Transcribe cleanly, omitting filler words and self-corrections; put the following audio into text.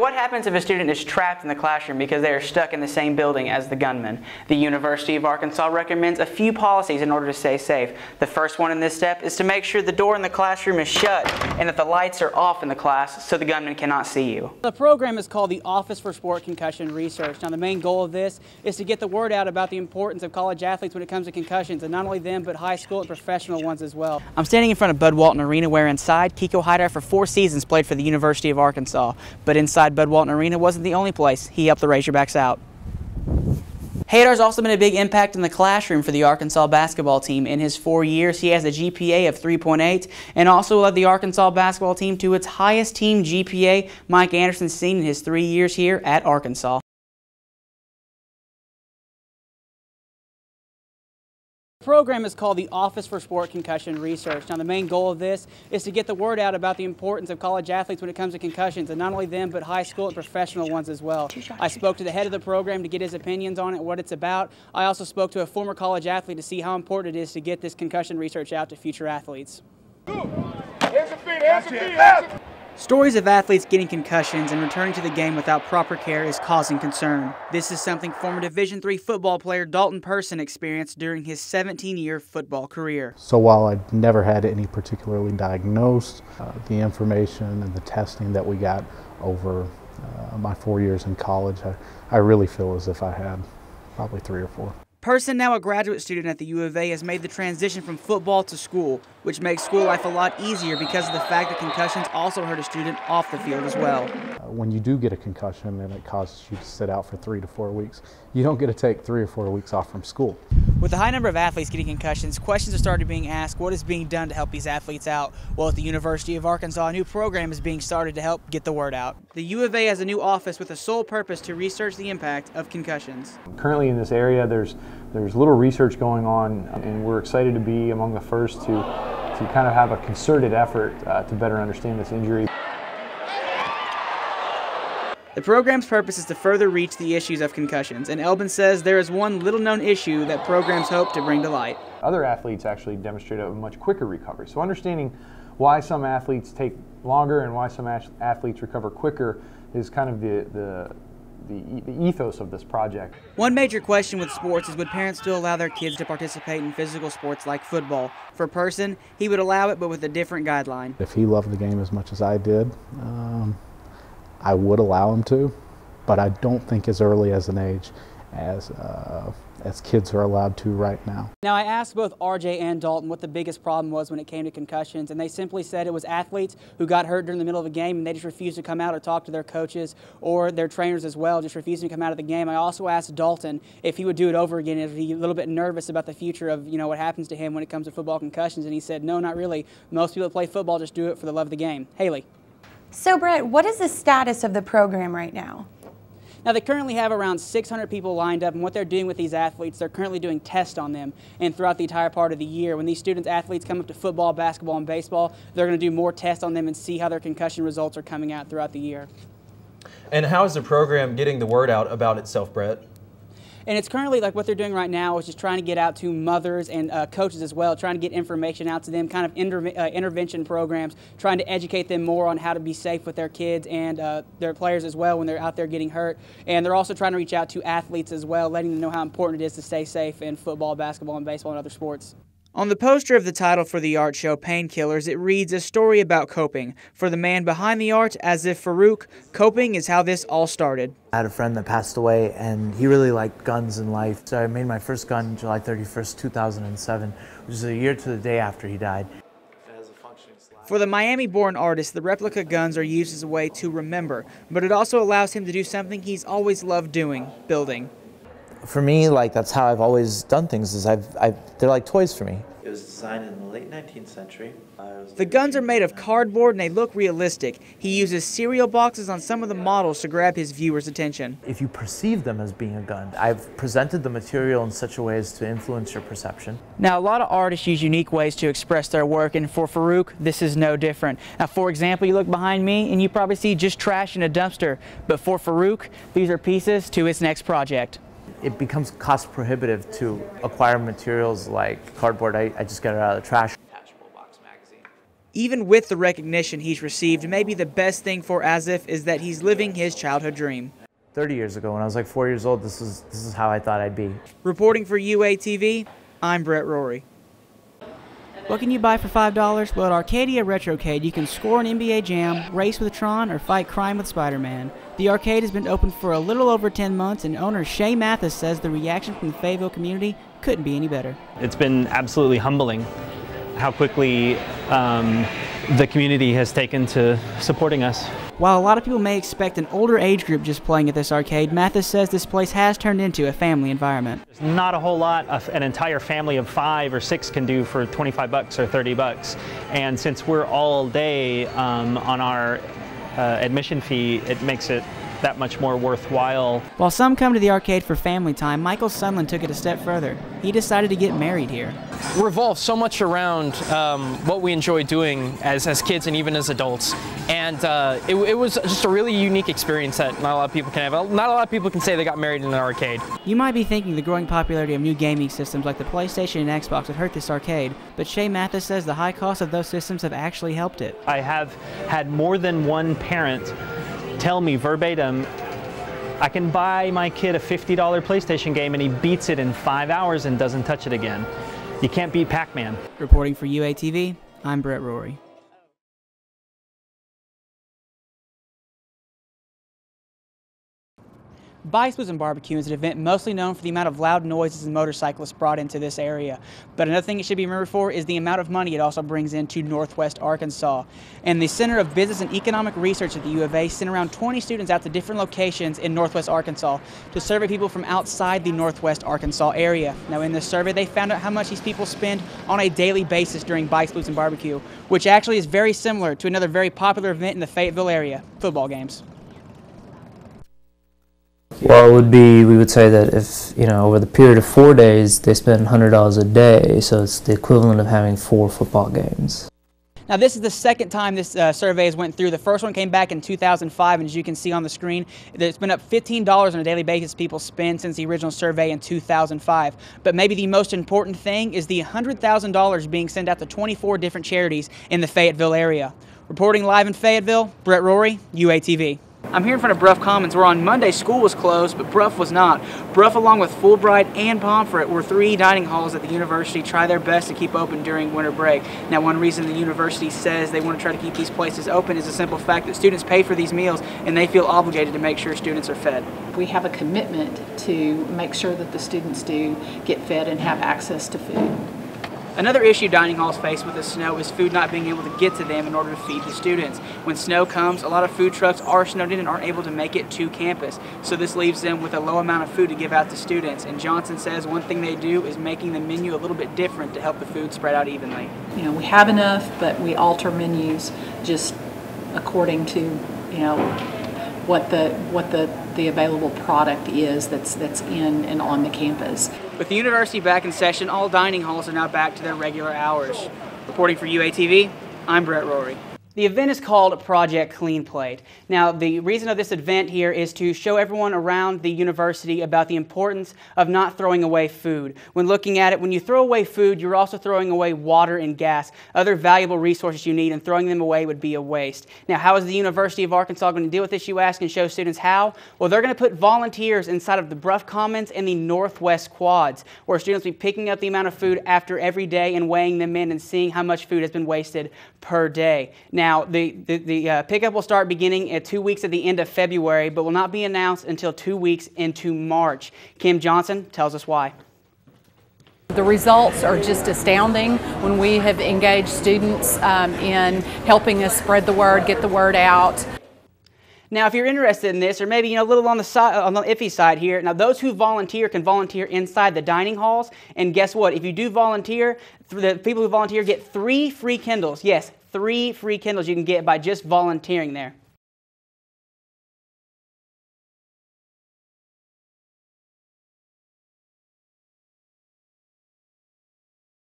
what happens if a student is trapped in the classroom because they are stuck in the same building as the gunman? The University of Arkansas recommends a few policies in order to stay safe. The first one in this step is to make sure the door in the classroom is shut and that the lights are off in the class so the gunman cannot see you. The program is called the Office for Sport Concussion Research. Now, the main goal of this is to get the word out about the importance of college athletes when it comes to concussions, and not only them, but high school and professional ones as well. I'm standing in front of Bud Walton Arena, where inside, Kiko Hyder for 4 seasons played for the University of Arkansas. But inside Bud Walton Arena wasn't the only place he helped the Razorbacks out. Haydar's also been a big impact in the classroom for the Arkansas basketball team. In his 4 years, he has a GPA of 3.8 and also led the Arkansas basketball team to its highest team GPA Mike Anderson's seen in his 3 years here at Arkansas. The program is called the Office for Sport Concussion Research. Now, the main goal of this is to get the word out about the importance of college athletes when it comes to concussions, and not only them, but high school and professional ones as well. I spoke to the head of the program to get his opinions on it, what it's about. I also spoke to a former college athlete to see how important it is to get this concussion research out to future athletes. Stories of athletes getting concussions and returning to the game without proper care is causing concern. This is something former Division III football player Dalton Person experienced during his 17-year football career. So while I never had any particularly diagnosed, the information and the testing that we got over my 4 years in college, I really feel as if I had probably 3 or 4. Person, now a graduate student at the U of A, has made the transition from football to school, which makes school life a lot easier because of the fact that concussions also hurt a student off the field as well. When you do get a concussion and it causes you to sit out for 3 to 4 weeks, you don't get to take 3 or 4 weeks off from school. With the high number of athletes getting concussions, questions are started being asked, what is being done to help these athletes out? Well, at the University of Arkansas, a new program is being started to help get the word out. The U of A has a new office with the sole purpose to research the impact of concussions. Currently in this area, there's little research going on, and we're excited to be among the first to kind of have a concerted effort to better understand this injury. The program's purpose is to further reach the issues of concussions, and Elbin says there is one little-known issue that programs hope to bring to light. Other athletes actually demonstrate a much quicker recovery. So understanding why some athletes take longer and why some athletes recover quicker is kind of the ethos of this project. One major question with sports is, would parents still allow their kids to participate in physical sports like football? For Person, he would allow it, but with a different guideline. If he loved the game as much as I did, I would allow him to, but I don't think as early as an age as kids are allowed to right now. Now, I asked both RJ and Dalton what the biggest problem was when it came to concussions, and they simply said it was athletes who got hurt during the middle of a game and they just refused to come out or talk to their coaches or their trainers as well, just refusing to come out of the game. I also asked Dalton if he would do it over again, if he's a little bit nervous about the future of, what happens to him when it comes to football concussions, and he said, no, not really. Most people that play football just do it for the love of the game. Haley. So, Brett, what is the status of the program right now? Now, they currently have around 600 people lined up, and what they're doing with these athletes, they're currently doing tests on them. And throughout the entire part of the year, when these students, athletes come up to football, basketball, and baseball, they're going to do more tests on them and see how their concussion results are coming out throughout the year. And how is the program getting the word out about itself, Brett? And it's currently, like what they're doing right now, is just trying to get out to mothers and coaches as well, trying to get information out to them, kind of intervention programs, trying to educate them more on how to be safe with their kids and their players as well when they're out there getting hurt. And they're also trying to reach out to athletes as well, letting them know how important it is to stay safe in football, basketball, and baseball and other sports. On the poster of the title for the art show, Painkillers, it reads a story about coping. For the man behind the art, as if Farouk, coping is how this all started. I had a friend that passed away, and he really liked guns in life. So I made my first gun July 31st, 2007, which is a year to the day after he died. For the Miami-born artist, the replica guns are used as a way to remember, but it also allows him to do something he's always loved doing, building. For me, that's how I've always done things, is they're like toys for me. It was designed in the late 19th century. The guns are made of cardboard and they look realistic. He uses cereal boxes on some of the models to grab his viewers' attention. If you perceive them as being a gun, I've presented the material in such a way as to influence your perception. Now, a lot of artists use unique ways to express their work, and for Farouk, this is no different. Now, for example, you look behind me and you probably see just trash in a dumpster, but for Farouk, these are pieces to his next project. It becomes cost prohibitive to acquire materials like cardboard. I just get it out of the trash. Even with the recognition he's received, maybe the best thing for Asif is that he's living his childhood dream. 30 years ago, when I was like 4 years old, this is how I thought I'd be. Reporting for UATV, I'm Brett Rorie. What can you buy for $5? Well, at Arcadia Retrocade, you can score an NBA Jam, race with Tron, or fight crime with Spider-Man. The arcade has been open for a little over 10 months, and owner Shay Mathis says the reaction from the Fayetteville community couldn't be any better. It's been absolutely humbling how quickly the community has taken to supporting us. While a lot of people may expect an older age group just playing at this arcade, Mathis says this place has turned into a family environment. There's not a whole lot an entire family of 5 or 6 can do for 25 bucks or 30 bucks. And since we're all day on our admission fee, it makes it that much more worthwhile. While some come to the arcade for family time, Michael Sunland took it a step further. He decided to get married here. Revolves so much around what we enjoy doing as kids and even as adults, and it was just a really unique experience that not a lot of people can have. Not a lot of people can say they got married in an arcade. You might be thinking the growing popularity of new gaming systems like the PlayStation and Xbox would hurt this arcade, but Shay Mathis says the high cost of those systems have actually helped it. I have had more than one parent tell me verbatim, I can buy my kid a $50 PlayStation game and he beats it in 5 hours and doesn't touch it again. You can't beat Pac-Man. Reporting for UATV, I'm Brett Rorie. Bikes, Blues, and Barbecue is an event mostly known for the amount of loud noises and motorcyclists brought into this area. But another thing it should be remembered for is the amount of money it also brings into Northwest Arkansas. And the Center of Business and Economic Research at the U of A sent around 20 students out to different locations in Northwest Arkansas to survey people from outside the Northwest Arkansas area. Now in this survey they found out how much these people spend on a daily basis during Bikes, Blues, and Barbecue, which actually is very similar to another very popular event in the Fayetteville area, football games. Well, it would be, we would say that if, over the period of 4 days, they spend $100 a day, so it's the equivalent of having 4 football games. Now this is the second time this survey has went through. The first one came back in 2005, and as you can see on the screen, it's been up $15 on a daily basis people spend since the original survey in 2005. But maybe the most important thing is the $100,000 being sent out to 24 different charities in the Fayetteville area. Reporting live in Fayetteville, Brett Rorie, UATV. I'm here in front of Bruff Commons, where on Monday school was closed, but Bruff was not. Bruff, along with Fulbright and Pomfret, were 3 dining halls at the university try their best to keep open during winter break. Now, one reason the university says they want to try to keep these places open is the simple fact that students pay for these meals, and they feel obligated to make sure students are fed. We have a commitment to make sure that the students do get fed and have access to food. Another issue dining halls face with the snow is food not being able to get to them in order to feed the students. When snow comes, a lot of food trucks are snowed in and aren't able to make it to campus. So this leaves them with a low amount of food to give out to students. And Johnson says one thing they do is making the menu a little bit different to help the food spread out evenly. We have enough, but we alter menus just according to, what the available product is that's in and on the campus. With the university back in session, all dining halls are now back to their regular hours. Reporting for UATV, I'm Brett Rorie. The event is called Project Clean Plate. Now, the reason of this event here is to show everyone around the university about the importance of not throwing away food. When looking at it, when you throw away food, you're also throwing away water and gas, other valuable resources you need, and throwing them away would be a waste. Now, how is the University of Arkansas going to deal with this, you ask, and show students how? Well, they're going to put volunteers inside of the Bruff Commons and the Northwest Quads, where students will be picking up the amount of food after every day and weighing them in and seeing how much food has been wasted per day. Now, the pickup will start beginning at 2 weeks at the end of February, but will not be announced until 2 weeks into March. Kim Johnson tells us why. The results are just astounding when we have engaged students in helping us spread the word, get the word out. Now, if you're interested in this, or maybe a little on the iffy side here, now those who volunteer can volunteer inside the dining halls, and guess what? If you do volunteer, the people who volunteer get 3 free Kindles. Yes, 3 free Kindles you can get by just volunteering there.